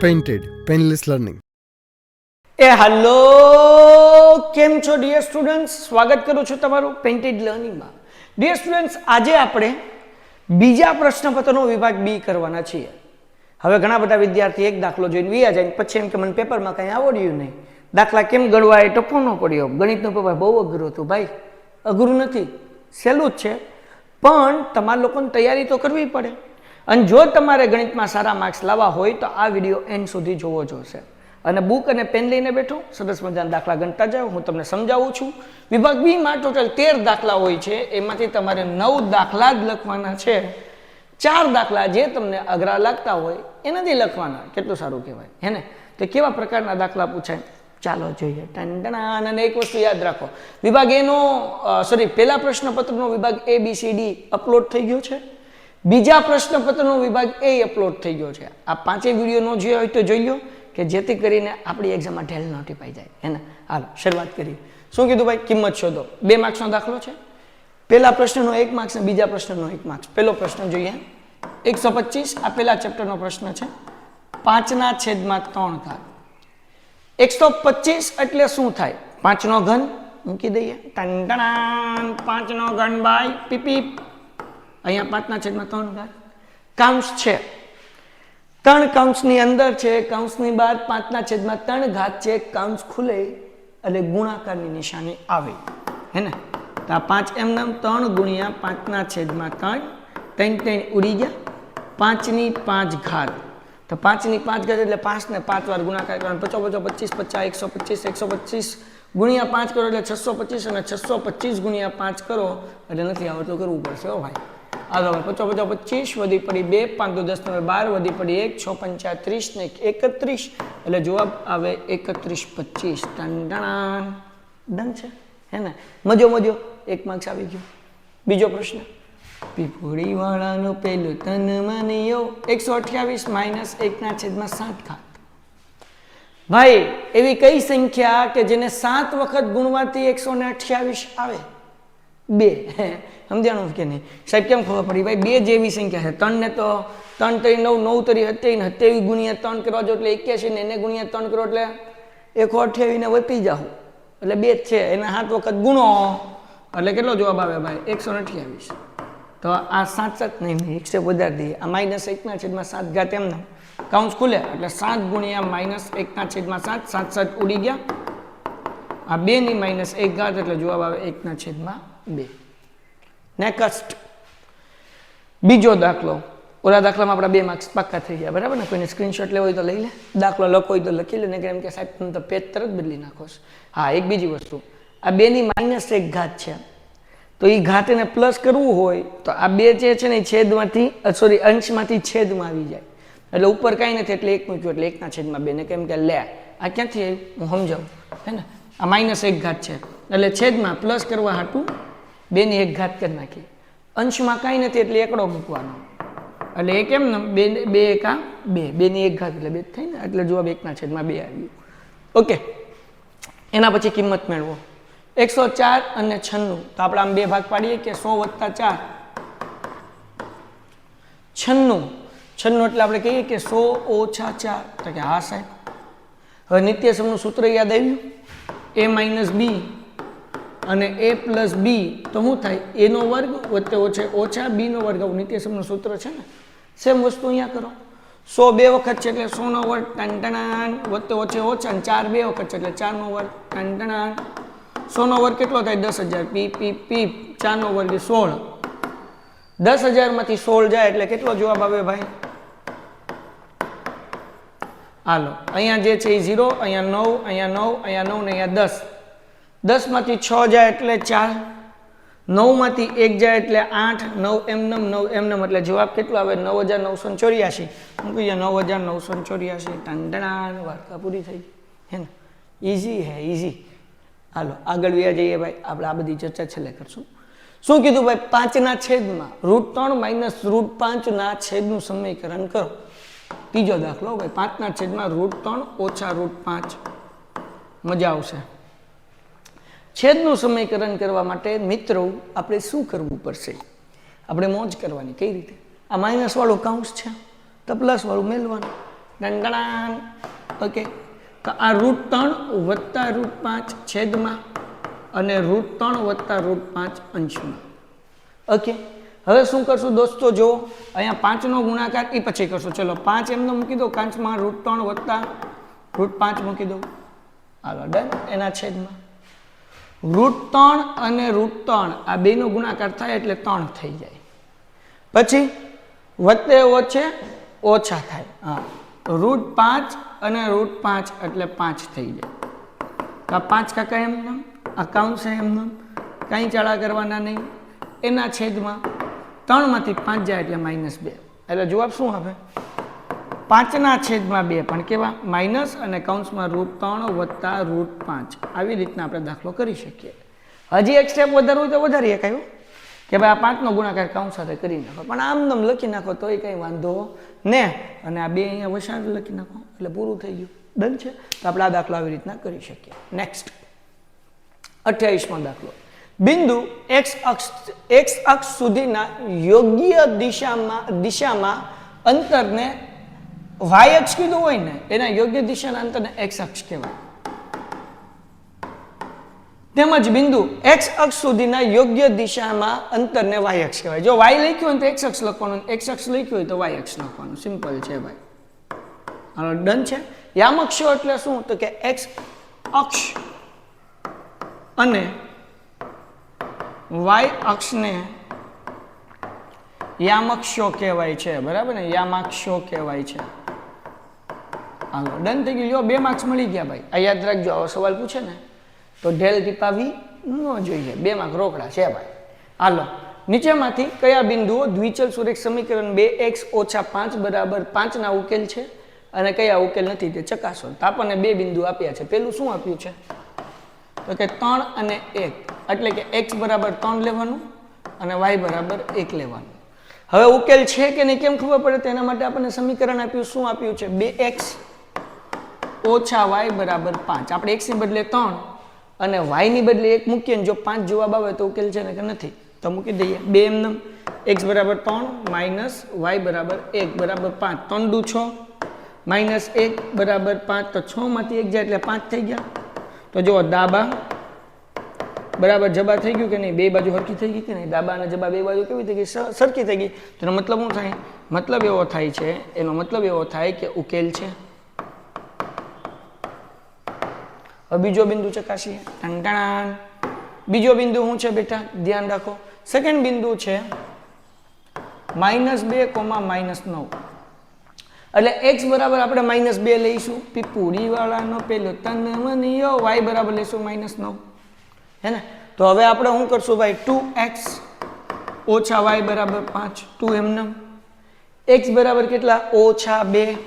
Painted Painless Learning. Hello, કેમ છો dear students? સ્વાગત કરું છું તમારું પેઇન્ટેડ લર્નિંગમાં. ડિયર સ્ટુડન્ટ્સ, આજે આપણે બીજા પ્રશ્નપત્રનો વિભાગ બી કરવાના છીએ. હવે ઘણા બધા વિદ્યાર્થી એક દાખલો જોઈને વિયા જાય પછી એમ કે મને પેપરમાં કંઈ આવડ્યું નહીં, દાખલા કેમ ગણવા એ ટપો ન પડ્યો, ગણિતનું પેપર બહુ અઘરું હતું. ભાઈ, અઘરું નથી, સહેલું જ છે, પણ તમારા લોકોને તૈયારી તો કરવી પડે. અને જો તમારે ગણિતમાં સારા માર્ક્સ લાવવા હોય તો આ વિડીયો એન્ડ સુધી જોવો જોશે. અને બુક અને પેન લઈને બેઠો, સરસ મજાના દાખલા ગણતા જાઓ, હું તમને સમજાવું છું. વિભાગ બી માં ટોટલ 13 દાખલા હોય છે, એમાંથી તમારે 9 દાખલા જ લખવાના છે. 4 દાખલા જે તમને અઘરા લાગતા હોય એ નથી લખવાના. કેટલું સારું કહેવાય, હે ને? તો કેવા પ્રકારના દાખલા પૂછાય ચાલો જોઈએ. અને એક વસ્તુ યાદ રાખો, વિભાગ એનો પહેલા પ્રશ્નપત્રનો વિભાગ ABCD અપલોડ થઈ ગયો છે. બીજા પ્રશ્નપત્રનો વિભાગ A અપલોડ થઈ ગયો છે. આ 5 વિડીયો નો જોયો હોય તો જોઈ લો, કે જેથી કરીને આપણી એક્ઝામમાં ઢેલ ન ટીપાઈ જાય, હે ને? હાલો શરૂઆત કરીએ. શું કીધું ભાઈ? કિંમત શોધો. 2 માર્ક્સનો દાખલો છે. પહેલા પ્રશ્નનો 1 માર્ક્સ અને બીજા પ્રશ્નનો 1 માર્ક્સ. પહેલો પ્રશ્ન જોઈએ, 125. આ પહેલા ચેપ્ટરનો પ્રશ્ન છે. 5/3 125 એટલે શું થાય? 5 નો ઘન મૂકી દઈએ. 5 નો ઘન બાય પીપી. અહીંયા 5/3 કાઉન્સ છે. 3 કાઉન્સની અંદર છે, કાઉન્સની બહાર 5/3 ઘાત છે. કાઉન્સ ખુલે એટલે ગુણાકારની નિશાની આવે, હે ને? તો આ 5 એમ નામ 3 ગુણ્યા 5/3 3 ઉડી ગયા. 5/5 ઘાત. તો 5/5 ઘાત એટલે 5 ને 5 વાર ગુણાકાર કરવાનો. 50 50 50 125 ગુણ્યા 5 કરો એટલે 625 અને 625 ગુણ્યા 5 કરો એટલે નથી આવડતું, કરવું પડશે હો ભાઈ. આ તો 50 25 વધી પડી 2, 5 10 12 વધી પડી 1, 6 35 ને 31 એટલે જવાબ આવે 31/25. ડન છે, હે ને? મજો 1 માર્ક્સ આવી ગયો. બીજો પ્રશ્ન, પીપોડી વાળાનો પેલો તન માનિયો 128 - 1/7 ભાઈ, એવી કઈ સંખ્યા કે જેને 7 વખત ગુણવાથી 128 આવે? 2. સમજાણું કે નહીં સાહેબ? કેમ ખબર પડી ભાઈ? 2 જેવી સંખ્યા છે. 3 ને તો 3 3 9 9 તરી 27 27 ગુણ્યા 3 કરવા જો એટલે 81 ને એને ગુણ્યા 3 કરો એટલે 128 ને વધી જાવ એટલે 2 જ છે. એને 7 વખત ગુણો એટલે કેટલો જવાબ આવે ભાઈ? 128. તો આ 7 નહીં 1 વધારી દઈએ. આ -1/7 ઘાત એમ ના કાઉન્સ ખુલે એટલે 7 ગુણ્યા -1/7 7 7 ઉડી ગયા. આ 2 ની -1 ઘાત એટલે જવાબ આવે 1/2. નેક્સ્ટ બીજો દાખલો. ઓલા દાખલામાં આપણા 2 માર્ક્સ પાક્કા થઈ ગયા, બરાબર ને? કોઈને સ્ક્રીનશોટ લેવો હોય તો લઈ લે, દાખલો લખો હોય તો લખી લે, ને કેમ કે સાહેબ તમે તો પેજ તરત બદલી નાખો. હા, એક બીજી વસ્તુ, આ 2 ની -1 ઘાત છે, તો એ ઘાત એને પ્લસ કરવું હોય તો આ 2 જે છે ને એ છેદમાંથી અંશમાંથી છેદમાં આવી જાય. એટલે ઉપર કાંઈ નથી એટલે 1 મૂક્યું એટલે 1/2 ને કેમ કે લે આ ક્યાંથી આવ્યું હું સમજાવું, હે ને? આ -1 ઘાત છે એટલે છેદમાં પ્લસ કરવા હાટું 2 ની 1 ઘાત કરી નાખી. અંશમાં કાંઈ નથી એટલે એકડો મૂકવાનો એટલે 1 એમ ને 2 એકા 2 2 ની 1 ઘાત એટલે 2 થાય ને એટલે જવાબ 1/2 આવ્યું. ઓકે, એના પછી કિંમત મેળવો. 104 અને 96. તો આપણે આમ 2 ભાગ પાડીએ કે 100 + 4 96. 96 એટલે આપણે કહીએ કે 100 - 4. તો કે હા સાહેબ. હવે નિત્યસમનું સૂત્ર યાદ આવ્યું? a - b અને a + b તો શું થાય? a નો વર્ગ વત્તે ઓછા b નો વર્ગ. આવું નિત્યસમનું સૂત્ર છે ને. સેમ વસ્તુ અહીંયા કરો. 100 2 વખત છે એટલે 100 નો વર્ગ વત્તે ઓછા અને 4 2 વખત છે એટલે 4 નો વર્ગ 100 નો વર્ગ કેટલો થાય? 10,000 પી 4 નો વર્ગ 16. 10,000 માંથી 16 જાય એટલે કેટલો જવાબ આવે ભાઈ? હાલો, અહીંયા જે છે એ 0, અહીંયા 9, અહીંયા 9, અહીંયા 9 ને અહીંયા 10. 10 માંથી 6 જાય એટલે 4, 9 માંથી 1 જાય એટલે 8, 9 એમનેમ 9 એમનેમ એટલે જવાબ કેટલો આવે? 9,984. હું કહીએ 9,984. વાર્તા પૂરી થઈ, હે ને? ઇઝી હે, ઇઝી. હાલો આગળ વ્યા જઈએ ભાઈ, આપણે આ બધી ચર્ચા છેલ્લે કરશું. શું કીધું ભાઈ? 5/3 √3 - √5 સમીકરણ કરો. ત્રીજો દાખલો ભાઈ, 5/3 ઓછા √5. મજા આવશે. છેદનું સમીકરણ કરવા માટે મિત્રો આપણે શું કરવું પડશે? આપણે મોજ કરવાની. કઈ રીતે? આ માઇનસ વાળું કાઉન્સ છે તો પ્લસ વાળું મેળવાનું. ડંડણાન. ઓકે, તો આ √3 વત્તા √5 છેદમાં અને √3 વત્તા √5 અંશમાં. ઓકે, હવે શું કરશું દોસ્તો, જો અહીંયા 5 નો ગુણાકાર એ પછી કરશું. ચલો 5 એમને મૂકી દો, કાંચમાં √3 વત્તા √5 મૂકી દો. હાલો ડન. એના છેદમાં √3 અને √3 આ બેનો ગુણાકાર થાય એટલે 3 થઈ જાય. પછી વત્તે ઓછે ઓછા થાય. હા, √5 અને √5 એટલે 5 થઈ જાય. આ 5 કાકા એમને, આ કાઉન્સ એમને, કાંઈ ચાળા કરવાના નહીં. એના છેદમાં 3 માંથી 5 જાય એટલે -2. એટલે જવાબ શું આવે? 5 ના છેદમાં 2, પણ કેવા? માઇનસ અને કાઉન્સમાં √3 વત્તા √5. આવી રીતના આપણે દાખલો કરી શકીએ. હજી એક સ્ટેપ વધારવું હોય તો વધારીએ કાંઈ, કે ભાઈ આ 5 નો ગુણાકાર કાઉન્સ સાથે કરી નાખો, પણ આમ નામ લખી નાખો તોય કંઈ વાંધો ને. અને આ 2 અહીંયા વસાડ લખી નાખો એટલે પૂરું થઈ ગયું. ડન છે. તો આપણે આ દાખલો આવી રીતના કરી શકીએ. નેક્સ્ટ 28મો દાખલો. બિંદુ x અક્ષ સુધીના યોગ્ય દિશામાં અંતરને y અક્ષ કીધું હોય ને, એના યોગ્ય દિશાના અંતરને x અક્ષ કહેવાય. તેમજ બિંદુ x અક્ષ સુધીના યોગ્ય દિશામાં અંતરને y અક્ષ કહેવાય. જો y લખ્યું હોય તો x અક્ષ લખવાનું, x અક્ષ લખ્યું હોય તો y અક્ષ લખવાનું. સિમ્પલ છે ભાઈ. હાલો ડન છે. યામક્ષો એટલે શું? તો કે x અક્ષ અને y અક્ષને યામક્ષો કહેવાય છે. બરાબર ને? યામાક્ષો કહેવાય છે. હાલો ડન થઈ ગયું. 2 માર્ક્સ મળી ગયા ભાઈ. આ યાદ રાખજો, આવો સવાલ પૂછે ને તો ઢેલ ટીપાવી ન જોઈએ. 2 માર્ક રોકડા છે ભાઈ. હાલો, નીચેમાંથી કયા બિંદુઓ દ્વિચલ સુરેખ સમીકરણ 2x - 5 = 5 ના ઉકેલ છે અને કયા ઉકેલ નથી તે ચકાસો. તો આપણને 2 બિંદુ આપ્યા છે. પેલું શું આપ્યું છે? તો કે 3 અને 1, એટલે કે x બરાબર 3 લેવાનું અને y બરાબર 1 લેવાનું. હવે ઉકેલ છે કે નહીં કેમ ખબર પડે? તેના માટે આપણને સમીકરણ આપ્યું. શું આપ્યું છે? 2x - y બરાબર 5. આપણે x ની બદલે 3 અને y ની બદલે 1 મૂકીએ ને જો 5 જવાબ આવે તો ઉકેલ છે ને કે નથી? તો મૂકી દઈએ. 2 એમને x બરાબર 3 માઇનસ y બરાબર 1 બરાબર 5. 3 દુ 6 માઇનસ 1 બરાબર 5. તો 6 માંથી 1 જાય એટલે 5 થઈ ગયા. તો જો ડાબા બરાબર જબા થઈ ગયું કે નહીં? 2 બાજુ સરખી થઈ ગઈ કે નહીં? ડાબા અને જબા 2 બાજુ કેવી થઈ ગઈ? સરખી થઈ ગઈ. તેનો મતલબ શું થાય? મતલબ એવો થાય છે, એનો મતલબ એવો થાય કે ઉકેલ છે. હવે બીજો બિંદુ ચકાસીએ. ટંટાણ. બીજો બિંદુ શું છે બેટા? ધ્યાન રાખો. સેકન્ડ બિંદુ છે -2, -9. એટલે x બરાબર આપણે -2 લઈશું. પીપુડી વાળાનો પેલો તન મનિયો. y બરાબર લઈશું -9. હે ને? તો હવે આપણે શું કરશું ભાઈ? 2x - y બરાબર 5. 2 એમને. x બરાબર કેટલા? -2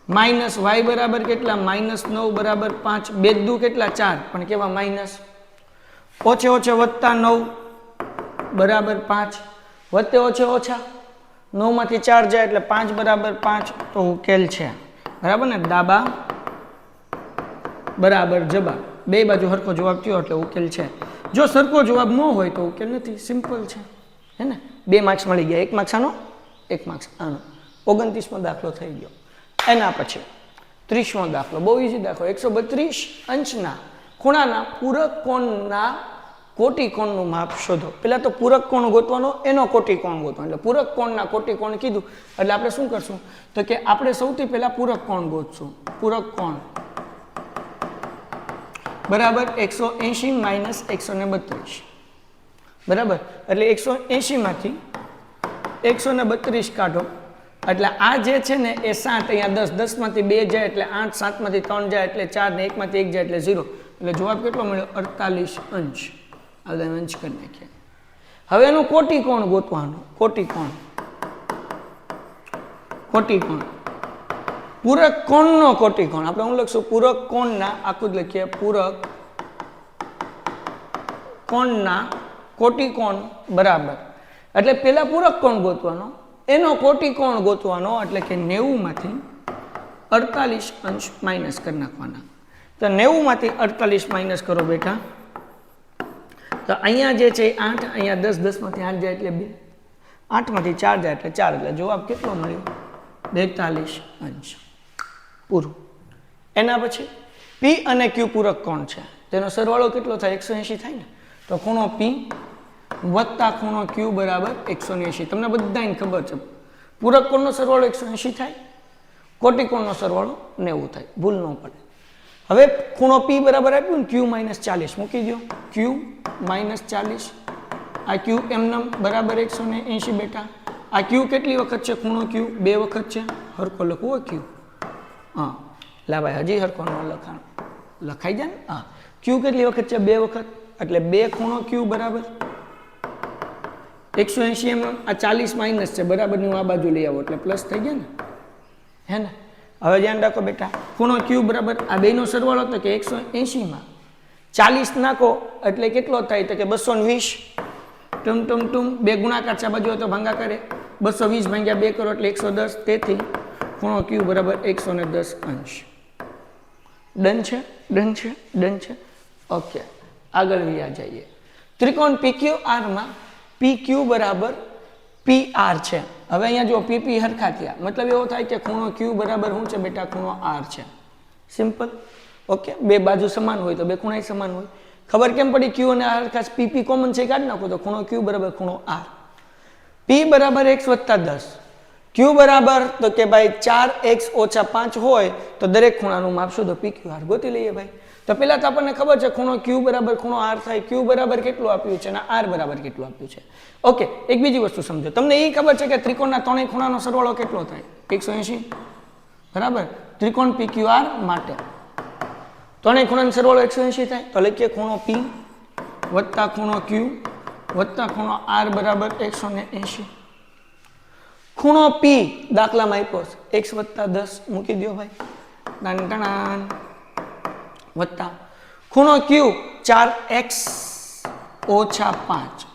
માઇનસ y બરાબર કેટલા? -9 બરાબર 5. 2 દુ કેટલા? 4, પણ કેવા? માઇનસ. ઓછે ઓછે વત્તા 9 બરાબર 5. વત્તે ઓછે ઓછા 9 માંથી 4 જાય એટલે 5 બરાબર 5. તો ઉકેલ છે. બરાબર ને? ડાબા બરાબર જબા 2 બાજુ સરખો જવાબ થયો એટલે ઉકેલ છે. જો સરખો જવાબ ન હોય તો ઉકેલ નથી. સિમ્પલ છે. હે ને? 2 માર્ક્સ મળી ગયા. 1 માર્ક્સ આનો, 1 માર્ક્સ આનો. 29મો દાખલો થઈ ગયો. એના પછી 30મો દાખલો. બહુ ઈઝી દાખલો. 132 અંશના ખૂણાના પૂરક કોણના કોટિકોણનું માપ શોધો. પહેલા તો પૂરક કોણ ગોતવાનો, એનો કોટિકોણ ગોતવાનો. એટલે પૂરક કોણના કોટિકોણ કીધું એટલે આપણે શું કરશું? તો કે આપણે સૌથી પહેલા પૂરક કોણ ગોતશું. પૂરક કોણ બરાબર 180 - 132. બરાબર? એટલે 180 માંથી 132 કાઢો એટલે આ જે છે ને એ 7, અહીંયા 10, 10 માંથી 2 જાય એટલે 8, 7 માંથી 3 જાય એટલે 4 ને 1 માંથી 1 જાય એટલે 0. એટલે જવાબ કેટલો મળ્યો? 48 અંશ. આ અંશ કરી નાખીએ. હવે એનું કોટિકોણ ગોતવાનું. કોટિકોણ પૂરક કોણનો કોટિકોણ. આપણે શું લખશું? પૂરક કોણના, આખું જ લખીએ, પૂરક કોણના કોટિકોણ બરાબર. એટલે પેલા પૂરક કોણ ગોતવાનો, એનો કોટિકોણ ગોતવાનો. એટલે કે 90 માંથી 48 અંશ માઇનસ કરી નાખવાના. તો 90 માંથી 48 માઇનસ કરો બેટા. તો અહીંયા જે છે 8, અહીંયા 10, 10 માંથી 8 જાય એટલે 2, 8 માંથી 4 જાય એટલે 4. એટલે જવાબ કેટલો મળ્યો? 42 અંશ પૂરું. એના પછી પી અને ક્યુ પૂરક કોણ છે તેનો સરવાળો કેટલો થાય 180 થાય ને તો ખૂણો પી વત્તા ખૂણો ક્યુ બરાબર 180. તમને બધાને ખબર છે પૂરક કોણનો સરવાળો 180 થાય, કોટી કોણનો સરવાળો 90 થાય, ભૂલ ન પડે. હવે ખૂણો પી બરાબર આપ્યું ને ક્યુ -40 મૂકી દો, ક્યુ -40 આ ક્યુ એમનેમ બરાબર 180 બેટા. આ ક્યુ કેટલી વખત છે ખૂણો ક્યુ 2 વખત છે, હરખો લખવો ક્યુ. હા લા ભાઈ હજી હરખો ન લખાણ લખાઈ જાય ને. હા ક્યુ કેટલી વખત છે 2 વખત એટલે 2 ખૂણો ક્યુ બરાબર 180 એમએમ. આ 40 માઇનસ છે બરાબર ની આ બાજુ લઈ આવો એટલે પ્લસ થઈ ગયા ને, હે ને. હવે ધ્યાન રાખો બેટા ખૂણો ક્યુ બરાબર આ બેનો સરવાળો તો કે 180 માં 40 નાખો એટલે કેટલો થાય તો કે 220. ટુમ ટુમ ટુમ 2 ગુણાકાર છે બાજુ તો ભાગાકારે 220 ભાગ્યા 2 કરો એટલે 110. તેથી ખૂણો ક્યુ બરાબર 110 અંશ. ડન છે, ડન છે, ડન છે. ઓકે આગળ વ્યા જઈએ. ત્રિકોણ PQR માં PQ બરાબર PR છે. હવે અહીંયા જો PP હરખા થયા મતલબ એવો થાય કે ખૂણો Q બરાબર શું છે બેટા ખૂણો R છે. સિમ્પલ. ઓકે બે બાજુ સમાન હોય તો બે ખૂણા સમાન હોય. ખબર કેમ પડી Q અને R ખાસ PP કોમન છે કાઢી નાખો તો ખૂણો Q બરાબર ખૂણો R. P બરાબર x + 10. Q બરાબર તો કે ભાઈ 4x - 5 હોય તો દરેક ખૂણાનું માપ શોધો PQR ગોતી લઈએ ભાઈ. તો પેલા તો આપણને ખબર છે ખૂણો Q બરાબર ખૂણો R થાય. Q બરાબર કેટલું આપ્યું છે અને R બરાબર કેટલું આપ્યું છે. ઓકે એક બીજી વસ્તુ સમજો. તમને એ ખબર છે કે ત્રિકોણના ત્રણેય ખૂણાનો સરવાળો કેટલો થાય 180 બરાબર. ત્રિકોણ PQR માટે ત્રણેય ખૂણાનો સરવાળો 180 થાય તો લખીએ ખૂણો P વત્તા ખૂણો Q વત્તા ખૂણો R બરાબર 180. ખૂણો P દાખલામાં આપ્યો છે x + 10 મૂકી દો ભાઈ ટણ વત્તા ખૂણો Q 4x - 5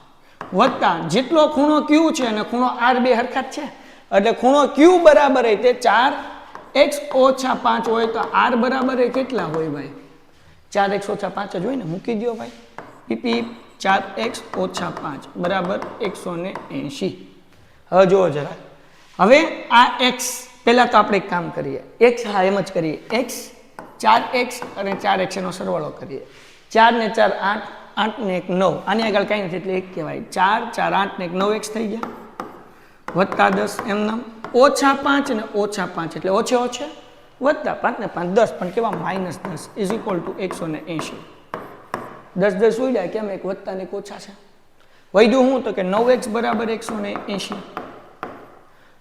વત્તા જેટલો ખૂણો Q છે અને ખૂણો R બે હરખા જ છે એટલે ખૂણો Q બરાબર એ તે 4x - 5 હોય તો R બરાબર એ કેટલા હોય ભાઈ 4x - 5 જ હોય ને. મૂકી દો ભાઈ PP 4x - 5 બરાબર 180. હવે જુઓ જરા હવે આ x પહેલા તો આપણે એક કામ કરીએ x હા એમ જ કરીએ x 4x અને 4x નો સરવાળો કરીએ 4 ને 4 8 8 ને 1 9 આની આગળ કઈ નથી એટલે 1 કહેવાય 4 4 8 ને 1 9x થઈ ગયા વત્તા 10 એમ નામ -5 ને -5 એટલે ઓછે ઓછે વત્તા 5 ને 5 10 પણ કેવા -10 ઇઝ ઇક્વલ ટુ 180. 10 10 ઉડ્યા કેમ એક વત્તા ને એક ઓછા છે. વધ્યું હું તો કે 9x બરાબર 180.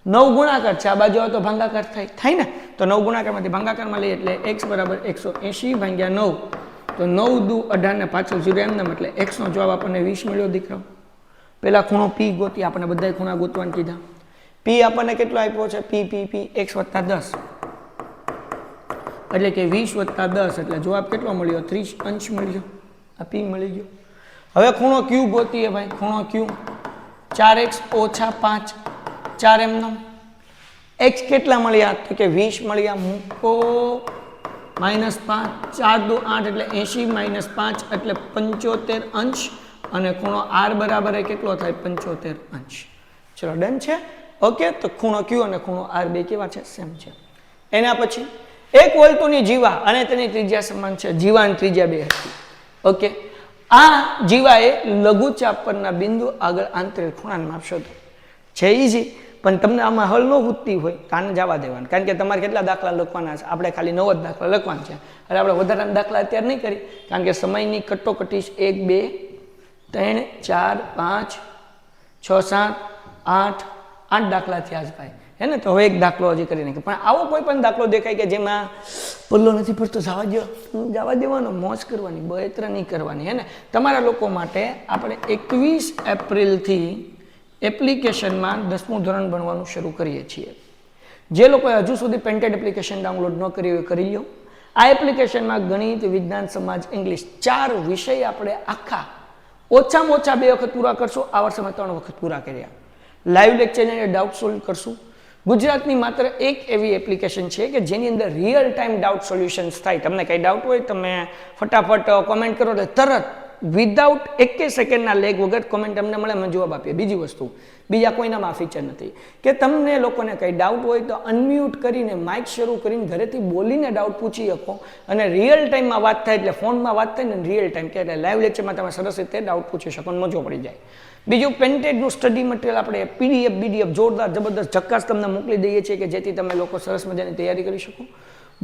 9 ગુણાકાર છે આ બાજુ આવે તો ભાગાકાર થાય ને તો 9 ગુણાકારમાંથી ભાગાકારમાં લઈએ એટલે x બરાબર 180 ભાગ્યા 9 તો 9 દુ 18 ને પાછળ 0 એમ નામ એટલે x નો જવાબ આપણને 20 મળ્યો દીકરાઓ. પેલા ખૂણો P ગોતી આપણે બધા ખૂણા ગોતવાનું કીધા. P આપણને કેટલો આપ્યો છે P x + 10 એટલે કે 20 + 10 એટલે જવાબ કેટલો મળ્યો 30 અંશ મળ્યો. આ P મળી ગયો. હવે ખૂણો Q ગોતીએ ભાઈ ખૂણો Q 4x - 5 4 એમ નામ x કેટલા મળ્યા તો કે 20 મળ્યા મૂકો -5 4 દુ 8 એટલે 80 - 5 એટલે 75 અંશ અને ખૂણો R બરાબર એ કેટલો થાય 75 અંશ. ચલો ડન છે. ઓકે તો ખૂણો Q અને ખૂણો R બે કેવા છે સેમ છે. એના પછી એક વર્તુળની જીવા અને તેની ત્રિજ્યા સમાન છે. જીવાની ત્રિજ્યા 2 હતી. ઓકે આ જીવાએ લઘુચાપ પરના બિંદુ આગળ આંતરિક ખૂણાનું માપ શોધો છે. ઈઝી પણ તમને આમાં હલ ન પૂછતી હોય કાને જવા દેવાનું કારણ કે તમારે કેટલા દાખલા લખવાના છે આપણે ખાલી 9 જ દાખલા લખવાના છે એટલે આપણે વધારાના દાખલા અત્યારે નહીં કરી કારણ કે સમયની કટોકટી 1 2 3 4 5 6 7 8 8 દાખલા થયા જ ભાઈ હે ને. તો હવે એક દાખલો હજી કરી નાખીએ પણ આવો કોઈ પણ દાખલો દેખાય કે જેમાં પલ્લો નથી પડતો જવા દેવાનો મોજ કરવાની બળતરા નહીં કરવાની હે ને. તમારા લોકો માટે આપણે 21 એપ્રિલથી એપ્લિકેશનમાં 10મું ધોરણ ભણવાનું શરૂ કરીએ છીએ. જે લોકોએ હજુ સુધી પેન્ટેડ એપ્લિકેશન ડાઉનલોડ ન કરી હોય કરી લો. આ એપ્લિકેશનમાં ગણિત વિજ્ઞાન સમાજ ઇંગ્લિશ 4 વિષય આપણે આખા ઓછામાં ઓછા 2 વખત પૂરા કરશું. આ વર્ષે અમે 3 વખત પૂરા કર્યા. લાઈવ લેક્ચરને ડાઉટ સોલ્વ કરશું. ગુજરાતની માત્ર એક એવી એપ્લિકેશન છે કે જેની અંદર રિયલ ટાઈમ ડાઉટ સોલ્યુશન્સ થાય. તમને કંઈ ડાઉટ હોય તમે ફટાફટ કોમેન્ટ કરો એટલે તરત વિધાઉટ 1 સેકન્ડના લેગ વગર કોમેન્ટ અમને મળે અમે જવાબ આપીએ. બીજી વસ્તુ, બીજા કોઈનામાં ફીચર નથી કે તમને લોકોને કંઈ ડાઉટ હોય તો અનમ્યુટ કરીને માઇક શરૂ કરીને ઘરેથી બોલીને ડાઉટ પૂછી શકો અને રિયલ ટાઈમમાં વાત થાય એટલે ફોનમાં વાત થાય ને રિયલ ટાઈમ કે એટલે લાઈવ લેક્ચરમાં તમે સરસ રીતે ડાઉટ પૂછી શકો અને મજો પડી જાય. બીજું પેન્ટેડનું સ્ટડી મટીરિયલ આપણે પીડીએફ જોરદાર જબરદસ્ત ઝક્કાસ તમને મોકલી દઈએ છીએ કે જેથી તમે લોકો સરસ મજાની તૈયારી કરી શકો.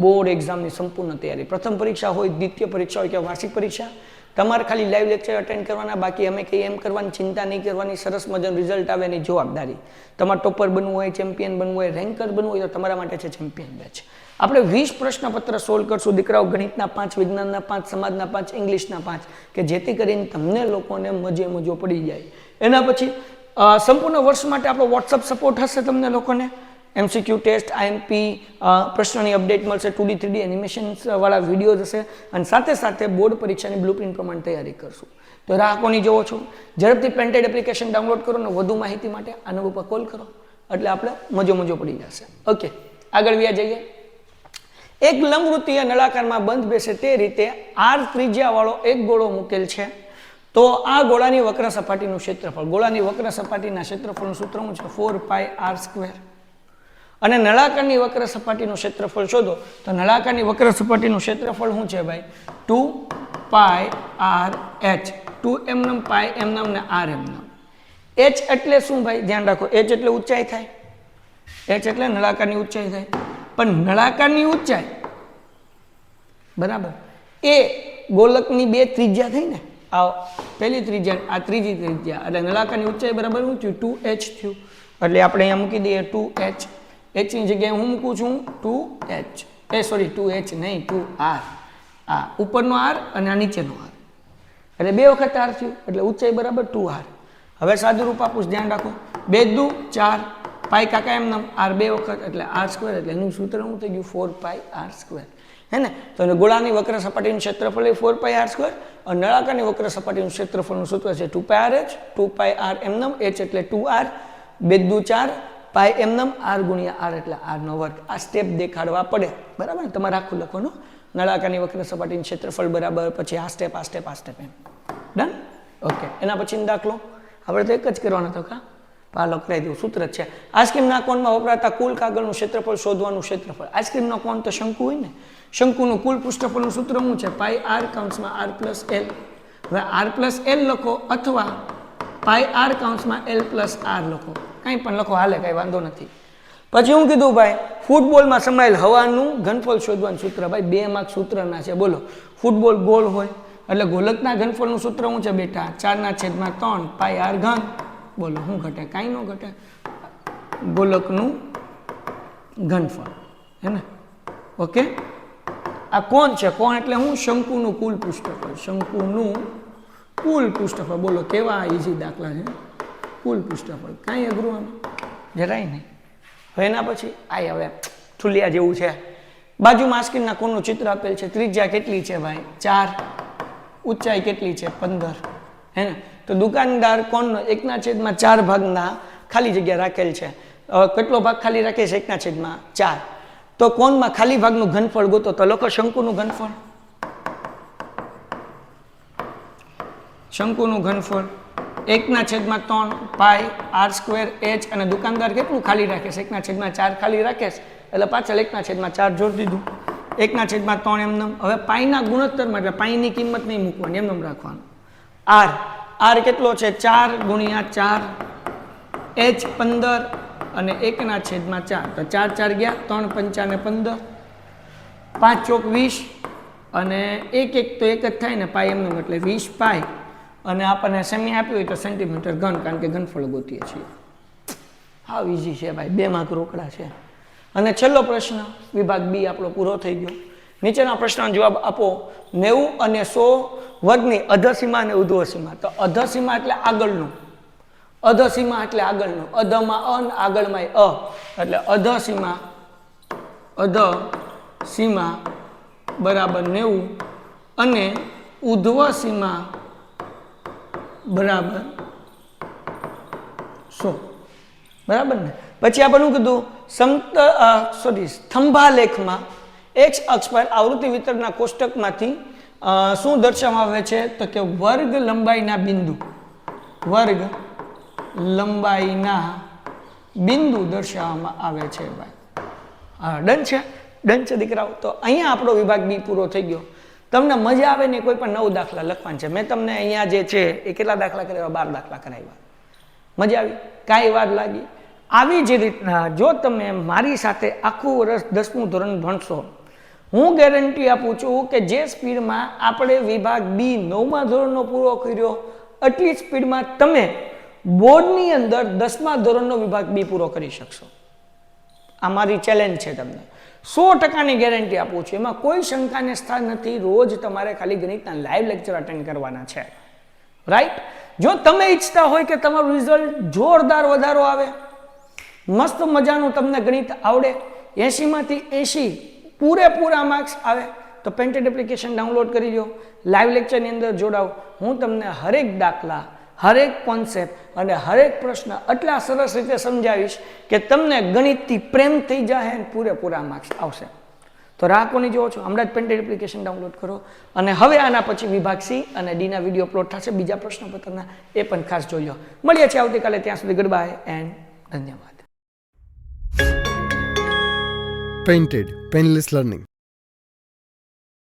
બોર્ડ એક્ઝામની સંપૂર્ણ તૈયારી, પ્રથમ પરીક્ષા હોય, દ્વિતીય પરીક્ષા હોય કે વાર્ષિક પરીક્ષા, તમારે ખાલી લાઈવ લેક્ચર અટેન્ડ કરવાના, બાકી અમે કંઈ એમ કરવાની ચિંતા નહીં કરવાની. સરસ મજાનું રિઝલ્ટ આવે એની જવાબદારી. તમારે ટોપર બનવું હોય, ચેમ્પિયન બનવું હોય, રેન્કર બનવું હોય તો તમારા માટે છે ચેમ્પિયન બેચ. આપણે 20 પ્રશ્નપત્ર સોલ્વ કરશું દીકરાઓ, ગણિતના 5, વિજ્ઞાનના 5, સમાજના 5, ઇંગ્લિશના 5, કે જેથી કરીને તમને લોકોને મજો પડી જાય. એના પછી સંપૂર્ણ વર્ષ માટે આપણો વોટ્સઅપ સપોર્ટ હશે તમને લોકોને. MCQ ટેસ્ટ, IMP, પ્રશ્નોની અપડેટ મળશે, 2D 3D એનિમેશન્સ વાળા વિડીયોઝ હશે અને સાથે સાથે બોર્ડ પરીક્ષાની બ્લુપ્રિન્ટ પ્રમાણે તૈયારી કરશું. તો રાહ કોની જોવો છો? ઝડપથી પેન્ટેડ એપ્લિકેશન ડાઉનલોડ કરો અને વધુ માહિતી માટે આ નંબર પર કોલ કરો એટલે આપણે મજો પડી જશે. ઓકે, આગળ વ્યા જઈએ. એક લંબવૃત્તીય નળાકારમાં બંધ બેસે તે રીતે R ત્રિજ્યાવાળો એક ગોળો મૂકેલ છે. તો આ ગોળાની વક્ર સપાટીનું ક્ષેત્રફળ, ગોળાની વક્ર સપાટીના ક્ષેત્રફળનું સૂત્ર શું છે? 4πr². અને નળાકારની વક્ર સપાટીનું ક્ષેત્રફળ શોધો તો નળાકારની વક્ર સપાટીનું ક્ષેત્રફળ શું છે ભાઈ? 2πrh. 2 એમનમ, પાઈ એમનમ ને r એમનમ. h એટલે શું ભાઈ? ધ્યાન રાખો, h એટલે ઊંચાઈ થાય. h એટલે નળાકારની ઊંચાઈ થાય. પણ નળાકારની ઊંચાઈ બરાબર એ ગોલકની બે ત્રિજ્યા થઈ ને, આ પહેલી ત્રિજ્યા, આ ત્રીજી ત્રિજ્યા, એટલે નળાકારની ઊંચાઈ બરાબર શું થયું? 2h થયું. એટલે આપણે અહીંયા મૂકી દઈએ 2h. h ની જગ્યાએ હું મૂકું છું 2h. 2h નહીં, 2r. આ ઉપરનો r અને આ નીચેનો r, એટલે બે વખત r થયું એટલે ઊંચાઈ બરાબર 2r. હવે સાદું રૂપ આપું, ધ્યાન રાખો. 2 દુ 4, પાઈ કાકા એમનામ, r બે વખત એટલે r², એટલે એનું સૂત્ર શું થઈ ગયું? 4πr². હે ને? તો ગોળાની વક્ર સપાટીનું ક્ષેત્રફળ એ 4πr² અને નળાકારની વક્ર સપાટીનું ક્ષેત્રફળનું સૂત્ર છે 2πrh. 2πr એમનમ, h એટલે 2r, 2 દુ 4, પાઈ એમનમ, r ગુણ્યા r એટલે r નો વર્ગ. આ સ્ટેપ દેખાડવા પડે, બરાબર ને? તમારે આખું લખવાનું, નળાકારની વક્ર સપાટીનું ક્ષેત્રફળ બરાબર, પછી આ સ્ટેપ એમ. ડન? ઓકે. એના પછીનો દાખલો આપણે તો એક જ કરવાનો હતો. કા આ લખાઈ દઉં, સૂત્ર જ છે. આઈસ્ક્રીમના કોનમાં વપરાતા કુલ કાગળનું ક્ષેત્રફળ શોધવાનું ક્ષેત્રફળ. આઈસ્ક્રીમનો કોન તો શંકુ હોય ને, શંકુનું કુલ પૃષ્ઠફળનું સૂત્ર શું છે? પાઈ r કૌંસમાં r પ્લસ l. હવે r પ્લસ l લખો અથવા પાઈ r કૌંસમાં l પ્લસ r લખો, કંઈ પણ લખો હાલે, કંઈ વાંધો નથી. પછી હું કીધું ભાઈ, ફૂટબોલમાં સમાયેલ હવાનું ઘનફળ શોધવાનું સૂત્ર. ભાઈ 2 માર્ક સૂત્રના છે, બોલો. ફૂટબોલ ગોળ હોય એટલે ગોલકના ઘનફળનું સૂત્ર શું છે બેટા? 4/3 પાઈ r ઘન. બોલો શું ઘટે? કાંઈ ન ઘટે. ગોલકનું ઘનફળ, હે ને? ઓકે. આ કોણ છે? કોણ એટલે હું? શંકુનું કુલ પૃષ્ઠફળ. શંકુનું કુલ પૃષ્ઠફળ. બોલો કેવા ઈઝી દાખલા છે. કુલ પૃષ્ઠફળ, કાંઈ અઘરું આમાં જરાય નહીં. હવે એના પછી હવે ઠુલિયા જેવું છે. બાજુમાં આઈસ્ક્રીમના કોનનું ચિત્ર આપેલ છે. ત્રિજ્યા કેટલી છે ભાઈ? 4. ઊંચાઈ કેટલી છે? 15. હે ને? તો દુકાનદાર કોનનો 1/4 ભાગના ખાલી જગ્યા રાખેલ છે. કેટલો ભાગ ખાલી રાખે છે? 1/4. તો કોનમાં ખાલી ભાગનું ઘનફળ ગોતો. તો લખો શંકુનું ઘનફળ. શંકુનું ઘનફળ 1/3 પાઈ r²h. અને દુકાનદાર કેટલું ખાલી રાખે છે? 1/4 ખાલી રાખે છે એટલે પાછળ 1/4 જોડી દીધું. 1/3 એમનેમ. હવે પાઈના ગુણોત્તરમાં, એટલે પાઈની કિંમત નહીં મૂકવાની, એમનેમ રાખવાનું. r કેટલો છે? 4 ગુણ્યા 4, h 15 અને 1/4. તો 4 4 ગયા, 3 5 ને 15, 5 ચોક 20 અને 1 1 તો 1 જ થાય ને, પાઈ એમનેમ એટલે 20 પાઈ. અને આપણને સેમી આપ્યું હોય તો સેન્ટીમીટર ઘન, કારણ કે ઘનફળ ગોતીએ છીએ. હા ઈઝી છે ભાઈ, 2 માર્ક રોકડા છે. અને છેલ્લો પ્રશ્ન વિભાગ બી આપણો પૂરો થઈ ગયો. નીચેના પ્રશ્નનો જવાબ આપો. 90 અને 100 વર્ગની અધસીમા અને ઉર્ધ્વસીમા. તો અધસીમા એટલે આગળનું, અધસીમા એટલે આગળનું, અધમાં અ ને આગળમાં અ, એટલે અધસીમા બરાબર 90 અને ઉર્ધ્વસીમા બરાબર 100. બરાબર ને? પછી આપણે શું કીધું? સ્તંભાલેખમાં x અક્ષ પર આવૃત્તિ વિતરણના કોષ્ટકમાંથી શું દર્શાવવામાં આવે છે તો કે વર્ગ લંબાઈના બિંદુ, વર્ગ લંબાઈના બિંદુ દર્શાવવામાં આવે છે ભાઈ. હા, ડન છે, ડન છે દીકરાઓ. તો અહીંયા આપણો વિભાગ બી પૂરો થઈ ગયો. તમને મજા આવે ને કોઈ પણ 9 દાખલા લખવાના છે. મેં તમને અહીંયા જે છે એ કેટલા દાખલા કરાવ્યા? 12 દાખલા કરાવ્યા. મજા આવી? કાંઈ વાર લાગી? આવી જ રીતના જો તમે મારી સાથે આખું વર્ષ 10મું ધોરણ ભણશો, હું ગેરંટી આપું છું કે જે સ્પીડમાં આપણે વિભાગ બી 9મા ધોરણનો પૂરો કર્યો, એટલી સ્પીડમાં તમે બોર્ડની અંદર 10મા ધોરણનો વિભાગ બી પૂરો કરી શકશો. આ મારી ચેલેન્જ છે તમને. 100%ની ગેરંટી આપું છું. એમાં કોઈ શંકાને સ્થાન નથી. રોજ તમારે ખાલી ગણિતના લાઈવ લેક્ચર અટેન્ડ કરવાના છે. રાઈટ? જો તમે ઈચ્છતા હોય કે તમારું રિઝલ્ટ જોરદાર વધારો આવે, મસ્ત મજાનું તમને ગણિત આવડે, 80માંથી 80 પૂરેપૂરા માર્ક્સ આવે, તો પેન્ટેડ એપ્લિકેશન ડાઉનલોડ કરી લો. લાઈવ લેક્ચરની અંદર જોડાવ. હું તમને હરેક દાખલા, હરેક કોન્સેપ્ટ અને હરેક પ્રશ્ન એટલા સરસ રીતે સમજાવીશ કે તમને ગણિતથી પ્રેમ થઈ જાય અને પૂરેપૂરા માર્ક્સ આવશે. તો રાહ કોની જોવો છો? હમણાં જ પેન્ટેડ એપ્લિકેશન ડાઉનલોડ કરો. અને હવે આના પછી વિભાગ સી અને ડીના વિડીયો અપલોડ થશે, બીજા પ્રશ્નપત્રના, એ પણ ખાસ જોઈ લો. મળીએ છીએ આવતીકાલે. ત્યાં સુધી ગુડ બાય એન્ડ ધન્યવાદ. Painted Painless Learning.